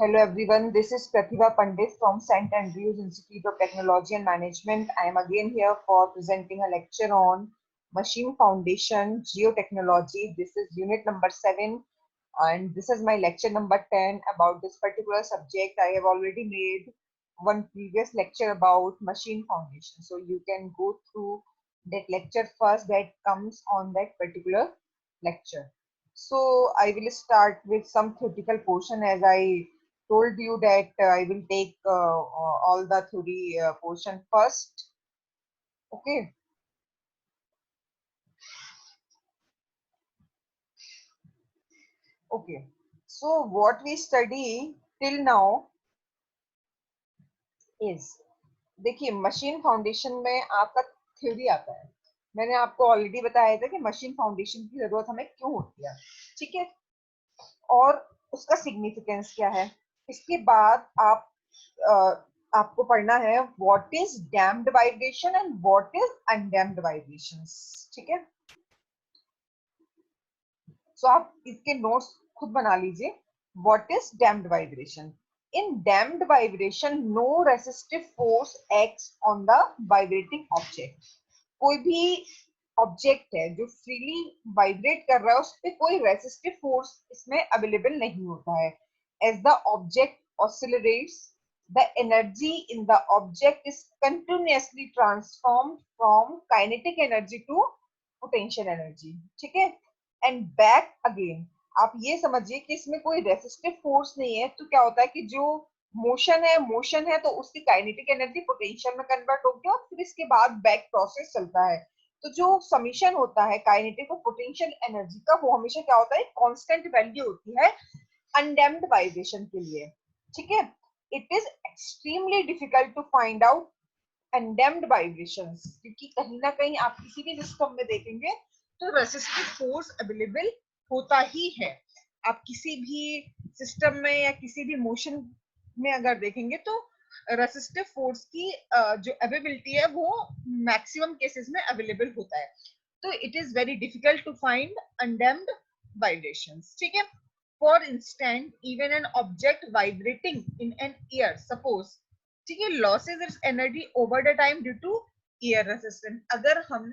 Hello everyone, this is Pratibha Pandit from St. Andrews Institute of Technology and Management. I am again here for presenting a lecture on Machine Foundation Geotechnology. This is unit number 7 and this is my lecture number 10 about this particular subject. I have already made one previous lecture about Machine Foundation. So you can go through that lecture first that comes on that particular lecture. So I will start with some theoretical portion as I told you that I will take all the theory portion first. Okay. Okay. So what we study till now is, देखिए machine foundation में आपका theory आता है. मैंने आपको already बताया था कि मशीन फाउंडेशन की जरूरत हमें क्यों होती है. ठीक है. और उसका सिग्निफिकेंस क्या है. इसके बाद आप आपको पढ़ना है what is damped vibration and what is undamped vibrations. ठीक है. सो आप इसके नोट्स खुद बना लीजिए. What is damped vibration. In damped vibration no resistive force acts on the vibrating object. कोई भी ऑब्जेक्ट है जो फ्रीली वाइब्रेट कर रहा है उस पर कोई रेसिस्टिव फोर्स इसमें अवेलेबल नहीं होता है. As the object oscillates the energy in the object is continuously transformed from kinetic energy to potential energy. ठीक है. And back again. आप ये समझिए कि इसमें कोई रेसिस्टिव फोर्स नहीं है तो क्या होता है कि जो मोशन है तो उसकी काइनेटिक एनर्जी पोटेंशियल में कन्वर्ट होगी और फिर इसके बाद बैक प्रोसेस चलता है. तो जो समीशन होता है काइनेटिक और पोटेंशियल एनर्जी का वो हमेशा क्या होता है कांस्टेंट वैल्यू होती है अनडैम्प्ड वाइब्रेशन के लिए. ठीक है. It is extremely difficult to find out undamped vibrations क्योंकि कहीं ना कहीं आप किसी भी सिस्टम में देखेंगे तो रेसिस्टिव फोर्स अवेलेबल होता ही है. आप किसी भी सिस्टम में या किसी भी मोशन में अगर देखेंगे तो रेसिस्टिव फोर्स की जो अवेलेबिलिटी है वो मैक्सिमम केसेस में अवेलेबल होता है. तो it is very difficult to find undamped vibrations. ठीक है. For instant even an object vibrating in an air suppose. ठीक है. Loses its energy over the time due to air resistance. अगर हम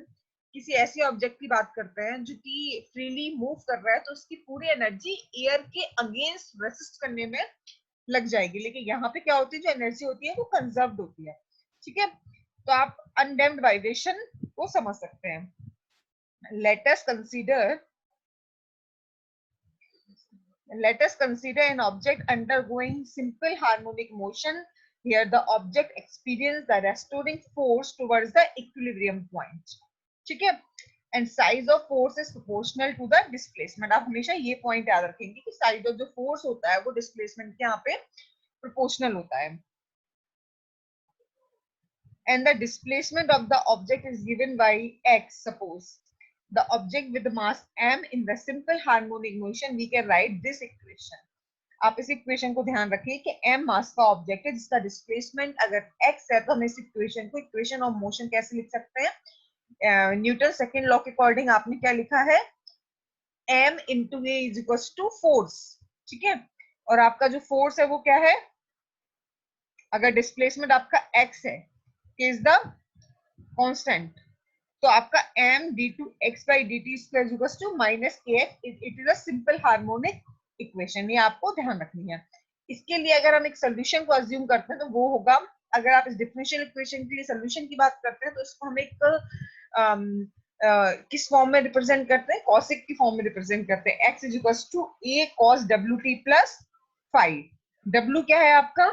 किसी ऐसे ऑब्जेक्ट की बात करते हैं जो कि फ्रीली मूव कर रहा है तो उसकी पूरी एनर्जी एयर के अगेंस्ट रेसिस्ट करने में लग जाएगी. लेकिन यहाँ पे क्या होती है जो एनर्जी होती है वो कंजर्व्ड होती है. ठीक है. तो आप अनडैम्प्ड वाइब्रेशन को समझ सकते हैं. let us consider an object undergoing simple harmonic motion. Here the object experiences the restoring force towards the equilibrium point. ठीक है. and size of force is proportional to the displacement. आप हमेशा ये point याद रखेंगे कि साइज ऑफ जो force होता है वो डिस्प्लेसमेंट के यहाँ पे प्रोपोर्शनल होता है. and the displacement of the object is given by x. Suppose the object with the mass m in the simple harmonic motion, we can write this equation. आप इस इक्वेशन को ध्यान रखिए कि m मास का ऑब्जेक्ट है जिसका डिस्प्लेसमेंट अगर x है तो हम इस इक्वेशन को इक्वेशन ऑफ मोशन कैसे लिख सकते हैं. न्यूटन सेकंड लॉ के अकॉर्डिंग आपने क्या लिखा है m into a is equals to force. ठीक है. और आपका जो फोर्स है वो क्या है. अगर डिस्प्लेसमेंट आपका x है is the constant तो आपका m d2 x by dt square equals to minus kx. it is a simple harmonic equation. ये आपको ध्यान रखनी है. इसके लिए अगर हम एक सोल्यूशन को अज्यूम करते हैं तो वो होगा, अगर आप इस डिफरेंशियल इक्वेशन के लिए सोल्यूशन की बात करते हैं तो इसको हम एक किस फॉर्म में रिप्रेजेंट करते हैं कॉसिक की फॉर्म में रिप्रेजेंट करते हैं. x is equals to a cos wt plus phi. w क्या है आपका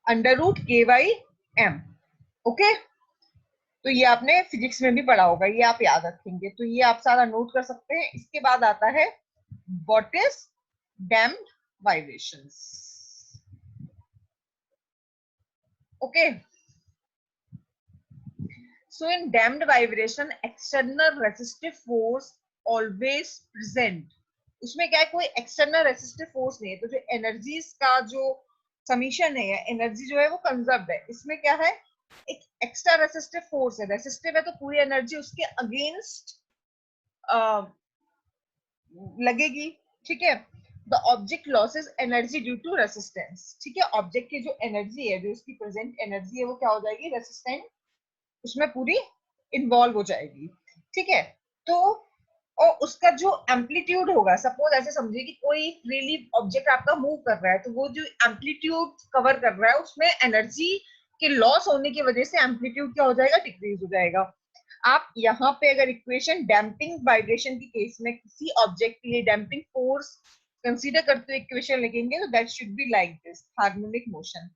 अंडर रूट के बाई एम. ओके. तो ये आपने फिजिक्स में भी पढ़ा होगा, ये आप याद रखेंगे. तो ये आप सारा नोट कर सकते हैं. इसके बाद आता है what is damped vibrations. Okay. so in damped vibration external resistive force always present उसमें क्या है, कोई एक्सटर्नल रेसिस्टिव फोर्स नहीं है, तो जो एनर्जीज का जो समीशन है, एनर्जी जो है वो कंजर्व है। इसमें क्या है, एक एक्स्ट्रा रेसिस्टिव फोर्स है, रेसिस्टिव है तो पूरी एनर्जी उसके अगेंस्ट लगेगी, ठीक है। The object loses energy due to resistance, ठीक है, ऑब्जेक्ट की जो एनर्जी है, जो उसकी प्रेजेंट एनर्जी है, वो क्या हो जाएगी, रेसिस्टेंट उसमें पूरी इन्वॉल्व हो जाएगी, ठीक है। तो और उसका जो एम्पलीट्यूड होगा, सपोज ऐसे समझिए कि कोई फ्रीली ऑब्जेक्ट आपका मूव कर रहा है, तो वो जो एम्पलीट्यूड कवर कर रहा है उसमें एनर्जी के लॉस होने की वजह से एम्पलीट्यूड क्या हो जाएगा, डिक्रीज हो जाएगा। आप यहाँ पे अगर इक्वेशन डैम्पिंग वाइब्रेशन के केस में किसी ऑब्जेक्ट के लिए डैम्पिंग फोर्स कंसीडर करते हुए इक्वेशन लिखेंगे, तो that should be like this, harmonic motion.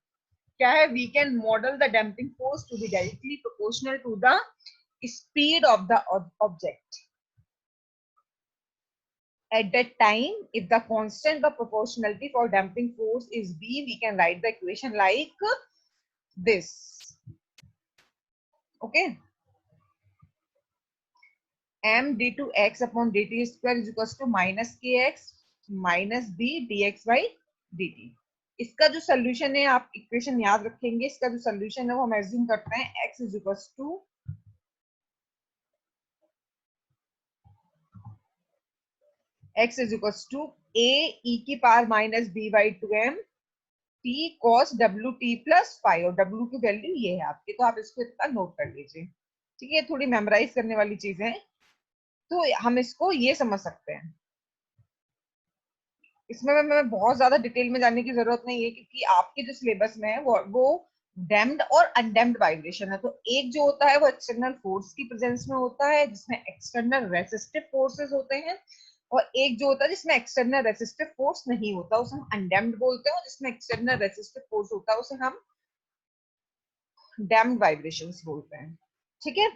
क्या है, we can model the damping force to be directly proportional to the speed of the object at that time. If the constant of proportionality for damping force is b, we can write the equation like this. Okay, m d2 x upon dt square is equals to minus kx minus b dx by dt. इसका जो solution है, आप equation याद रखेंगे, इसका जो solution है वो हम एज्यूम करते हैं x is equals to a e की power minus b by 2m t cos w t plus five, और w की वैल्यू ये है आपकी, तो आप इसको इतना नोट कर लीजिए, ठीक है। थोड़ी मेमोराइज करने वाली चीजें हैं, तो हम इसको ये समझ सकते हैं। इसमें मैं बहुत ज्यादा डिटेल में जाने की जरूरत नहीं है, क्योंकि आपके जो सिलेबस में है वो डैम्ड और अनडैम्ड वाइब्रेशन है। तो एक जो होता है वो एक्सटर्नल फोर्स की प्रेजेंस में होता है, जिसमें एक्सटर्नल रेसिस्टिव फोर्सेस होते हैं, और एक जो होता है जिसमें एक्सटर्नल रेसिस्टिव फोर्स नहीं होता, उसे हम अनडैम्ड बोलते हैं, और जिसमें एक्सटर्नल रेसिस्टिव फोर्स होता है उसे हम डैम्ड वाइब्रेशंस बोलते हैं, ठीक है।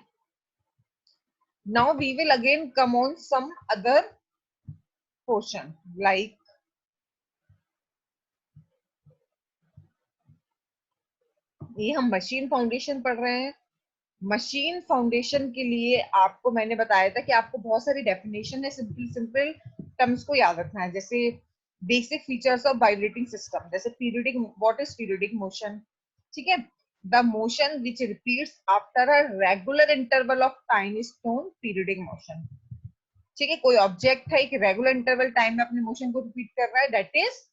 Now we will again come on some other portion, like ये हम मशीन फाउंडेशन पढ़ रहे हैं। मशीन फाउंडेशन के लिए आपको मैंने बताया था कि आपको बहुत सारी डेफिनेशन है, सिंपल सिंपल टर्म्स को याद रखना है, जैसे basic features of vibrating system, जैसे periodic, what is periodic motion, ठीक है। The motion which repeats after a regular interval of time is known periodic motion, ठीक है। कोई ऑब्जेक्ट है, एक रेगुलर इंटरवल टाइम में अपने मोशन को रिपीट कर रहा है, दैट इज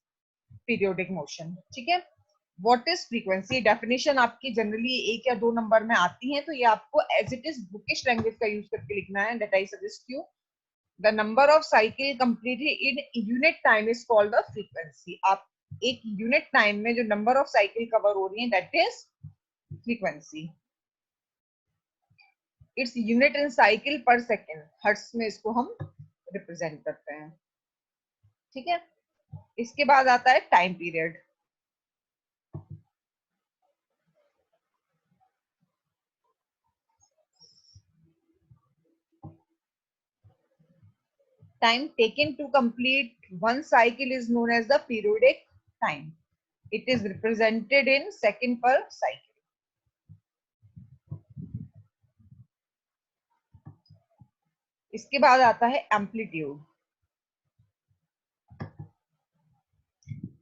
पीरियोडिक मोशन, ठीक है। व्हाट इज फ्रीक्वेंसी, डेफिनेशन आपकी जनरली 1 या 2 नंबर में आती है, तो ये आपको as it is bookish language का यूज करके लिखना है, that I suggest you. The number of cycle completed in unit time is called the frequency. आप एक यूनिट टाइम में जो नंबर ऑफ साइकिल कवर हो रही है, that is frequency. Its unit in cycle पर सेकेंड, हर्ट्ज में इसको हम रिप्रेजेंट करते हैं, ठीक है। इसके बाद आता है time period. Time taken to complete one cycle is known as the periodic time. It is represented in second per cycle. इसके बाद आता है amplitude.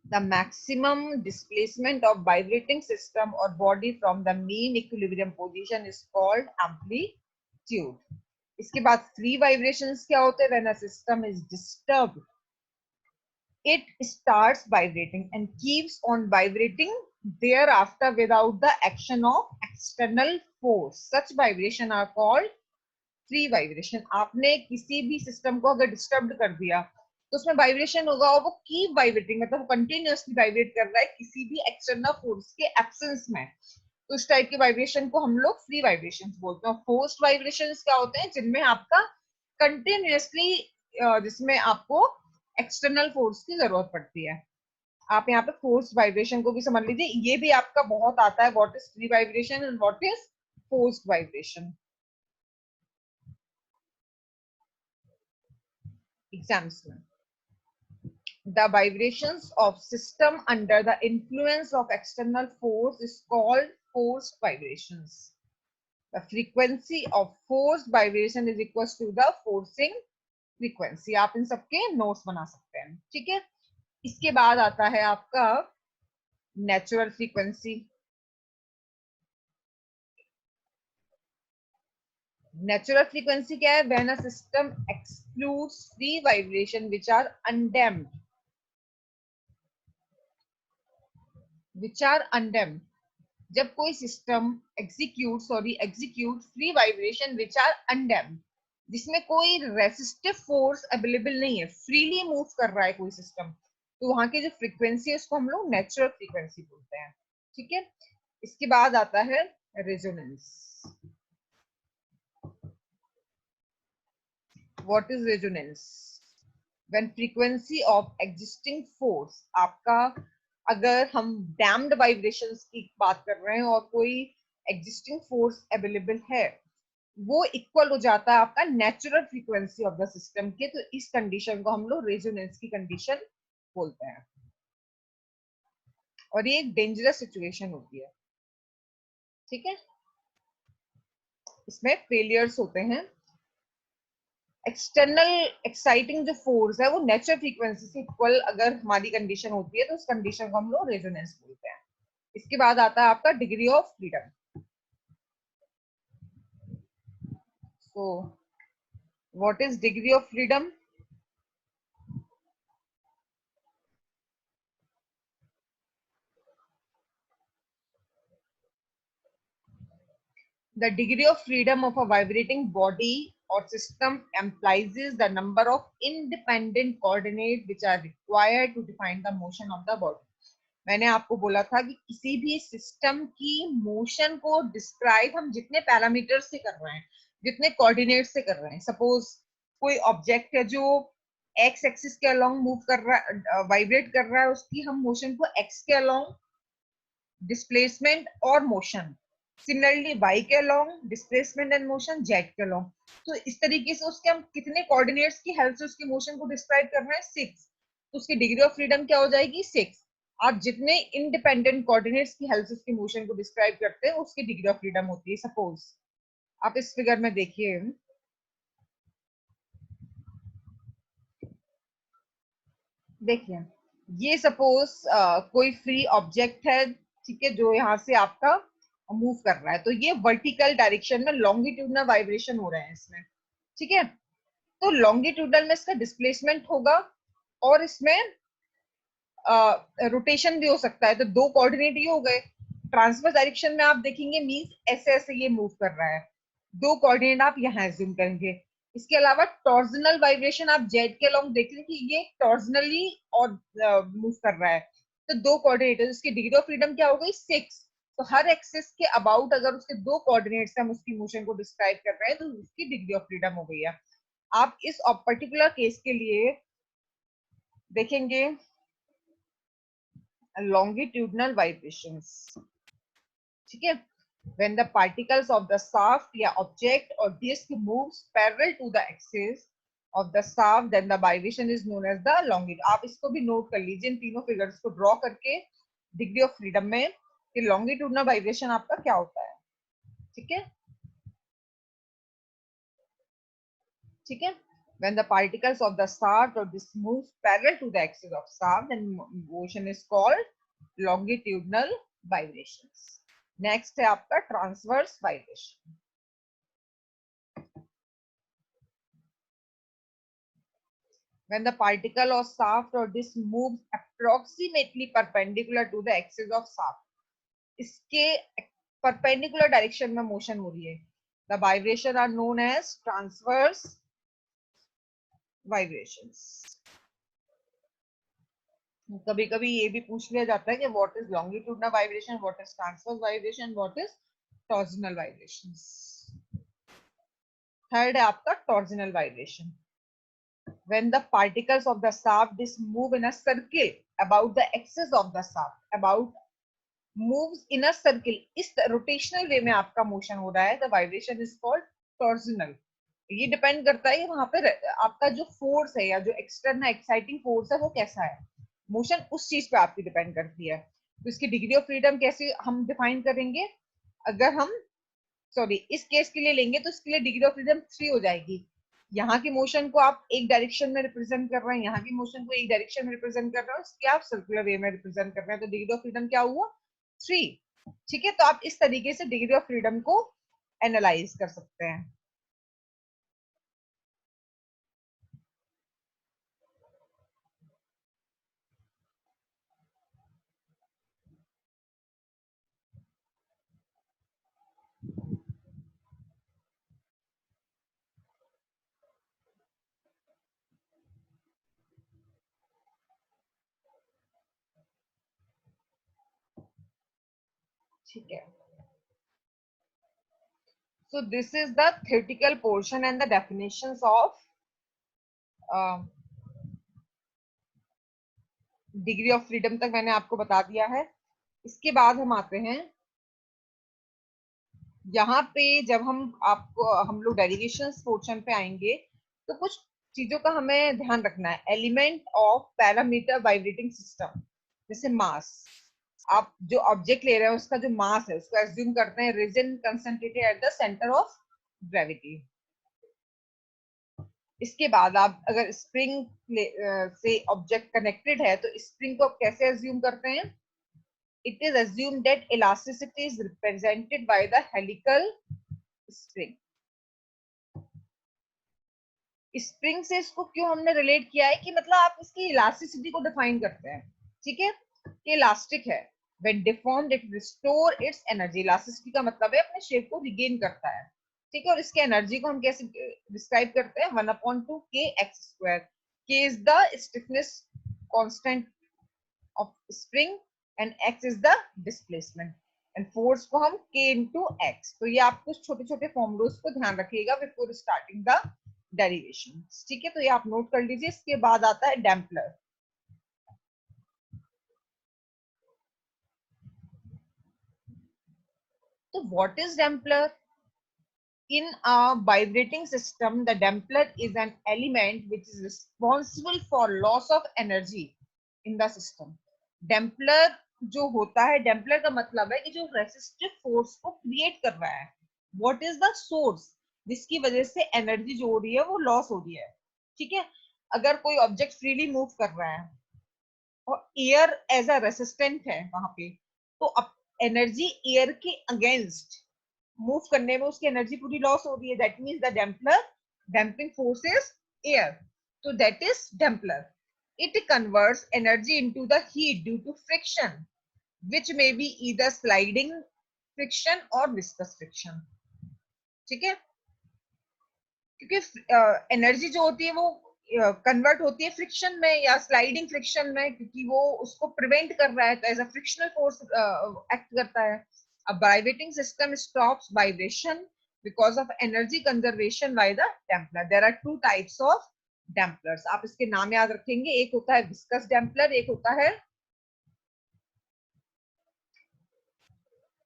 The maximum displacement of vibrating system or body from the mean equilibrium position is called amplitude. इसके बाद free vibrations क्या होते हैं? When a system is disturbed, it starts vibrating and keeps on vibrating thereafter without the action of external force. Such vibration are called free vibration. आपने किसी भी system को अगर डिस्टर्ब कर दिया तो उसमें वाइब्रेशन होगा, और वो कीप वाइब्रेटिंग, मतलब कंटिन्यूअसली वाइब्रेट कर रहा है किसी भी एक्सटर्नल फोर्स के एब्सेंस में, तो इस टाइप के वाइब्रेशन को हम लोग फ्री वाइब्रेशंस बोलते हैं। फोर्स्ड वाइब्रेशंस क्या होते हैं? जिनमें आपका कंटिन्यूअसली, जिसमें आपको एक्सटर्नल फोर्स की जरूरत पड़ती है। आप यहाँ पे फोर्स वाइब्रेशन को भी समझ लीजिए, ये भी आपका बहुत आता है, what is free vibration and what is forced vibration, exams में। The vibrations of system under the influence of external force is called forced vibrations. The frequency of forced vibration is equal to the forcing frequency. आप इन सबके notes बना सकते हैं, ठीक है। इसके बाद आता है आपका नेचुरल फ्रीक्वेंसी। नेचुरल फ्रीक्वेंसी क्या है? When a system excludes free vibration which are undamped, जब कोई system execute free vibration which are undamped, जिसमें कोई रेसिस्टिव फोर्स अवेलेबल नहीं है, फ्रीली मूव कर रहा है कोई सिस्टम, तो वहां की जो फ्रीक्वेंसी है उसको हम लोग नेचुरल फ्रीक्वेंसी बोलते हैं, ठीक है। इसके बाद आता है resonance. What is resonance? When frequency of existing force, आपका अगर हम डैम्ड वाइब्रेशंस की बात कर रहे हैं और कोई एग्जिस्टिंग फोर्स अवेलेबल है, वो इक्वल हो जाता है आपका natural frequency of the system के, तो इस कंडीशन को हम लोग रेजोनेंस की कंडीशन बोलते हैं। और ये एक डेंजरस सिचुएशन होती है, ठीक है। इसमें फेलियर्स होते हैं। एक्सटर्नल एक्साइटिंग जो फोर्स है वो नेचुरल फ्रीक्वेंसी से इक्वल अगर हमारी कंडीशन होती है, तो उस कंडीशन को हम लोग रेजोनेंस बोलते हैं। इसके बाद आता है आपका degree of freedom. So what is degree of freedom? The degree of freedom of a vibrating body or system implies the number of independent coordinates which are required to define the motion of the body. मैंने आपको बोला था कि किसी भी system की motion को describe हम जितने पैरामीटर से कर रहे हैं, जितने कोऑर्डिनेट से कर रहे हैं, सपोज कोई ऑब्जेक्ट है जो एक्स एक्सिस के अलोंग मूव कर रहा है, वाइब्रेट कर रहा है, उसकी हम मोशन को एक्स के अलोंग डिस्प्लेसमेंट और मोशन, सिमिलरली वाई के along displacement and motion, Z के अलोंग, तो इस तरीके से उसके हम कितने कोऑर्डिनेट्स की हेल्प से उसकी मोशन को डिस्क्राइब कर रहे हैं? 6। तो उसकी डिग्री ऑफ फ्रीडम क्या हो जाएगी? 6। आप जितने इंडिपेंडेंट कोऑर्डिनेट्स की हेल्प से उसकी मोशन को डिस्क्राइब करते हैं, उसकी डिग्री ऑफ फ्रीडम होती है। सपोज आप इस फिगर में देखिए, ये सपोज कोई फ्री ऑब्जेक्ट है, ठीक है, जो यहाँ से आपका मूव कर रहा है, तो ये वर्टिकल डायरेक्शन में लॉन्गिट्यूडनल वाइब्रेशन हो रहे हैं इसमें, ठीक है। तो लॉन्गिट्यूडनल में इसका डिस्प्लेसमेंट होगा और इसमें रोटेशन भी हो सकता है, तो दो कोऑर्डिनेट ये हो गए। ट्रांसवर्स डायरेक्शन में आप देखेंगे मींस ऐसे ऐसे ये मूव कर रहा है, दो कोऑर्डिनेट आप यहाँ एज्यूम करेंगे। इसके अलावा टॉर्जनल वाइब्रेशन आप जेड के अलोंग देख रहे हैं कि ये टॉर्जनली और मूव कर रहा है, तो दो कोऑर्डिनेट, उसकी डिग्री ऑफ फ्रीडम क्या हो गई? 6। तो हर एक्सिस के अबाउट अगर उसके दो कोऑर्डिनेट्स हम उसकी मोशन को डिस्क्राइब कर रहे हैं, तो उसकी डिग्री ऑफ फ्रीडम हो गई है। आप इस पर्टिकुलर केस के लिए देखेंगे longitudinal vibrations, ठीक है। when the particles of the shaft या object or disc moves parallel to the axis of the shaft, then the vibration is known as the longitude। आप इसको भी नोट कर लीजिए इन तीनों फिगर्स को ड्रॉ करके डिग्री ऑफ फ्रीडम में, कि लॉन्गिट्यूडनल वाइब्रेशन आपका क्या होता है, ठीक है, ठीक है। when the particles of the shaft or disc moves parallel to the axis of shaft, then motion is called longitudinal vibrations। Next है आपका transverse vibration. when the particle or shaft or disc moves approximately perpendicular to the axis of shaft, इसके perpendicular direction में motion हो रही है, the vibration are known as transverse vibrations। कभी कभी ये भी पूछ लिया जाता है कि what is longitudinal vibration, what is transverse vibration, what is torsional vibrations. Third है आपका torsional vibration. when the particles of the shaft disc move in a circle about the axis of the shaft, about moves in a circle, इस rotational वे में आपका motion हो रहा है, the vibration is called torsional। ये depend करता है वहां पर आपका जो फोर्स है या जो एक्सटर्नल एक्साइटिंग फोर्स है वो कैसा है, मोशन उस चीज पे आपकी डिपेंड करती है। तो इसकी डिग्री ऑफ फ्रीडम कैसे हम डिफाइन करेंगे? अगर हम इस केस के लिए लेंगे तो इसके लिए डिग्री ऑफ फ्रीडम 3 हो जाएगी। यहाँ की मोशन को आप एक डायरेक्शन में रिप्रेजेंट कर रहे हैं, यहाँ की मोशन को एक डायरेक्शन में रिप्रेजेंट कर रहे हैं, इसके आप सर्कुलर वे में रिप्रेजेंट कर रहे हैं, तो डिग्री ऑफ फ्रीडम क्या हुआ? 3। ठीक है, तो आप इस तरीके से डिग्री ऑफ फ्रीडम को एनालाइज कर सकते हैं। ठीक है, so this is the theoretical portion and the definitions of degree of freedom तक मैंने आपको बता दिया है। इसके बाद हम आते हैं यहाँ पे, जब हम लोग डेरिवेशन पोर्शन पे आएंगे तो कुछ चीजों का हमें ध्यान रखना है। Element of parameter vibrating system, जैसे मास, आप जो ऑब्जेक्ट ले रहे हैं उसका जो मास है उसको एज्यूम करते हैं region concentrated at the centre of gravity. इसके बाद आप अगर स्प्रिंग से ऑब्जेक्ट कनेक्टेड है तो स्प्रिंग को आप कैसे एज्यूम करते हैं? It is assume that elasticity is represented by the helical spring. Spring से इसको क्यों हमने रिलेट किया है कि मतलब आप इसकी इलास्टिसिटी को डिफाइन करते हैं। ठीक है, कि इलास्टिक है, when deformed it restore it's energy. Elasticity का मतलब है अपने शेप को रिगेन करता है। ठीक है, और इसके एनर्जी को हम कैसे डिस्क्राइब करते हैं? 1/2 के एक्स स्क्वायर। के is the stiffness constant of spring and x is the displacement, and force को हम k इंटू एक्स। तो ये आप कुछ छोटे छोटे फॉर्मूलोज को ध्यान रखिएगा बिफोर स्टार्टिंग द डेरिवेशन। ठीक है, तो ये आप नोट कर लीजिए। इसके बाद आता है डैम्पलर। तो what is damper? In a vibrating system, the Dampler is an element which is responsible for loss of energy in the system. Dampler जो होता है, डैम्पलर का मतलब है कि जो रेसिस्टिव फोर्स को क्रिएट कर रहा है, व्हाट इज द सोर्स जिसकी वजह से एनर्जी जो हो रही है वो लॉस हो रही है। ठीक है, अगर कोई ऑब्जेक्ट फ्रीली मूव कर रहा है और एयर एज अ रेसिस्टेंट है वहां पे, तो अब एनर्जी एयर के अगेंस्ट मूव करने में उसकी एनर्जी पूरी लॉस हो रही है। That means the damper damping force is air, तो that is damper. It converts energy into the heat due to friction which may be either sliding friction or viscous friction। ठीक है, क्योंकि energy जो होती है वो कन्वर्ट होती है फ्रिक्शन में या स्लाइडिंग फ्रिक्शन में, क्योंकि वो उसको प्रिवेंट कर रहा है, तो as a frictional force act करता है। A vibrating system stops vibration because of energy conservation by the dampler. There are two types of dampers. आप इसके नाम याद रखेंगे, एक होता है विस्कस डैम्पलर, एक होता है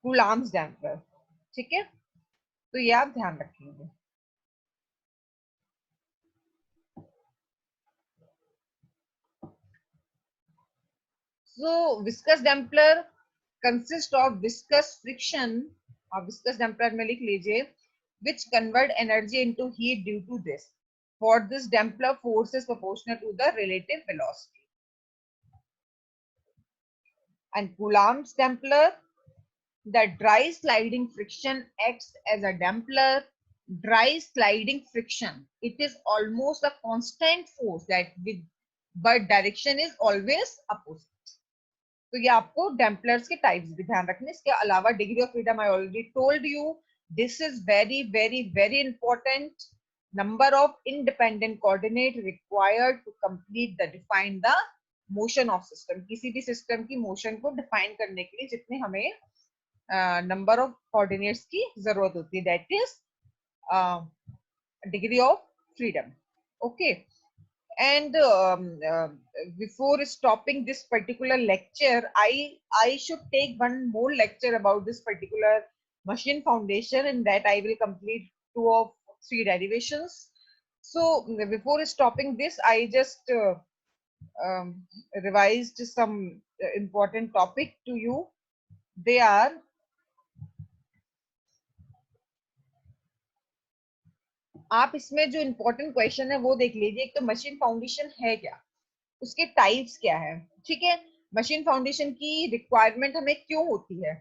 कूलाम्स डैम्पलर। ठीक है, तो ये आप ध्यान रखेंगे। So viscous damper consists of viscous friction, और viscous damper में लिख लीजिए, which convert energy into heat due to this. For this damper force is proportional to the relative velocity. And Coulomb's damper, the dry sliding friction acts as a damper. Dry sliding friction, it is almost a constant force that with but direction is always opposite. तो ये आपको डैम्पलर्स के types भी ध्यान रखने। इसके अलावा degree of freedom I already told you, this is very very very important. Number of independent coordinate required to complete the define the motion of system. किसी भी सिस्टम की मोशन को डिफाइन करने के लिए जितने हमें नंबर ऑफ कोऑर्डिनेट्स की जरूरत होती है, that is degree of freedom. Okay, and before stopping this particular lecture, I should take one more lecture about this particular machine foundation, and that I will complete 2 of 3 derivations. So before stopping this, I just um, revised some important topic to you. They are आप इसमें जो important question है वो देख लीजिए। एक तो machine foundation है क्या, उसके टाइप्स क्या है, ठीक है, मशीन फाउंडेशन की रिक्वायरमेंट हमें क्यों होती है,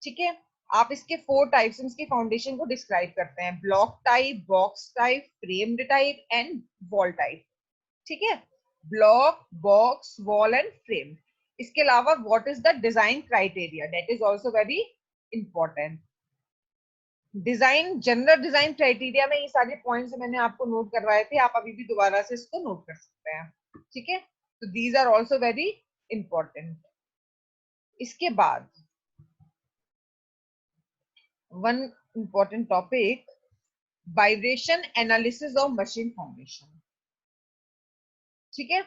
ठीक है। आप इसके 4 टाइप्स इसके फाउंडेशन को डिस्क्राइब करते हैं, block type, box type, framed type and wall type, ठीक है। Block, box, wall and frame. इसके अलावा what is the design criteria, that is also very important. Design, general design criteria में ये सारे पॉइंट्स मैंने आपको नोट करवाए थे, आप अभी भी दोबारा से इसको नोट कर सकते हैं, ठीक है। तो these are also very important. इसके बाद one important topic, vibration analysis of machine foundation, ठीक है।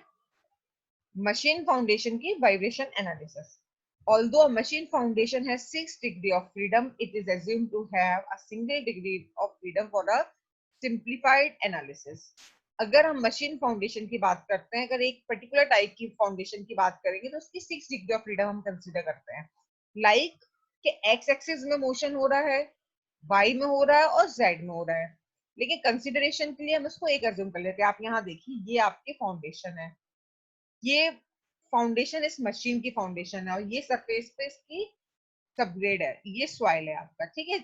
मशीन फाउंडेशन की vibration analysis. Although a machine foundation has 6 degrees of freedom, it is assumed to have a single degree of freedom for a simplified analysis. अगर हम machine foundation की बात करते हैं, अगर एक पर्टिकुलर टाइप की फाउंडेशन की बात करेंगे तो उसकी 6 डिग्री ऑफ फ्रीडम हम कंसिडर करते हैं। लाइक कि एक्स एक्सिस में मोशन हो रहा है, वाई में हो रहा है और जेड में हो रहा है। लेकिन कंसिडरेशन के लिए हम उसको एक अज्यूम कर लेते हैं। आप यहाँ देखिए, ये आपके फाउंडेशन है, ये फाउंडेशन इस मशीन की फाउंडेशन है और ये सरफेस पे इसकी सबग्रेड है, ये सॉइल है आपका, ठीक है।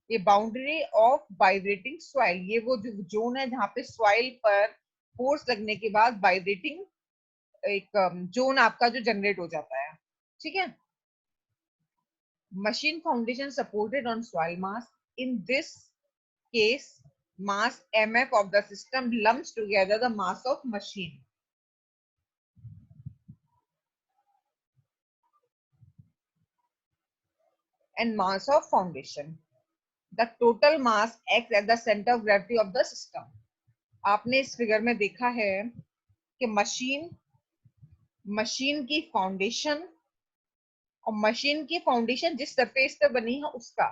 ये बाउंड्री ऑफ वाइब्रेटिंग सॉइल, ये वो जो जोन है जहाँ पे सॉइल पर फोर्स लगने के बाद वाइब्रेटिंग एक जोन आपका जो जनरेट हो जाता है, ठीक है। Machine foundation supported on soil mass, in this case mass mf of the system lumps together the mass of machine and mass of foundation. The total mass acts at the center of gravity of the system. आपने इस figure में देखा है कि machine की foundation और machine की foundation जिस सरफेस पे बनी है उसका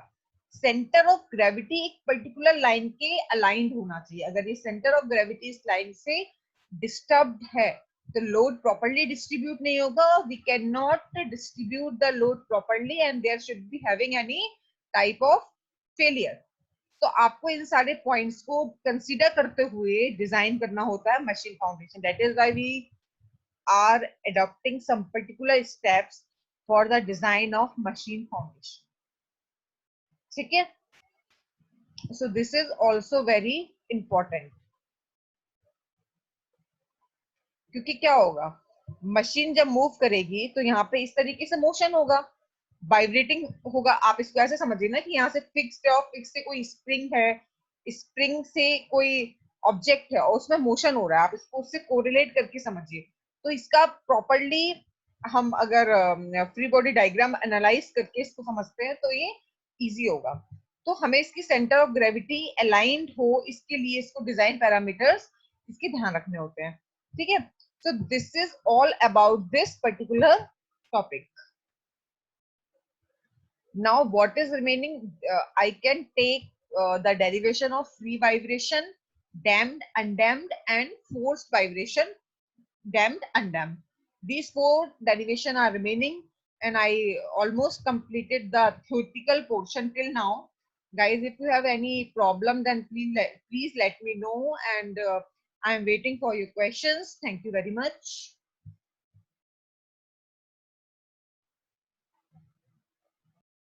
सेंटर ऑफ ग्रेविटी एक पर्टिकुलर लाइन के अलाइंड होना चाहिए। अगर ये सेंटर ऑफ ग्रेविटी इस लाइन से डिस्टर्ब है तो लोड प्रॉपर्ली डिस्ट्रीब्यूट नहीं होगा, we can not distribute the load properly and there should be having any type of failure. तो आपको इन सारे पॉइंट्स को कंसीडर करते हुए डिजाइन करना होता है machine foundation. That is why we are adopting some particular steps for the design of machine foundation, ठीक है। so this is also very important, क्योंकि क्या होगा, मशीन जब मूव करेगी तो यहाँ पे इस तरीके से मोशन होगा, वाइब्रेटिंग होगा। आप इसको ऐसे समझिए ना कि यहाँ से फिक्स्ड है और फिक्स से कोई स्प्रिंग है, स्प्रिंग से कोई ऑब्जेक्ट है और उसमें मोशन हो रहा है, आप इसको उससे कोरिलेट करके समझिए। तो इसका प्रॉपरली हम अगर फ्री बॉडी डायग्राम एनालाइज करके इसको समझते हैं तो ये इजी होगा। तो हमें इसकी सेंटर ऑफ ग्रेविटी अलाइंड हो, इसके लिए इसको डिजाइन पैरामीटर्स इसके ध्यान रखने होते हैं, ठीक है। So this is all about this particular topic. Now what is remaining? I can take the derivation of free vibration, damped, undamped, and forced vibration, damped, undamped. These 4 derivation are remaining, and I almost completed the theoretical portion till now. Guys, if you have any problem, then please let me know, and I am waiting for your questions. Thank you very much.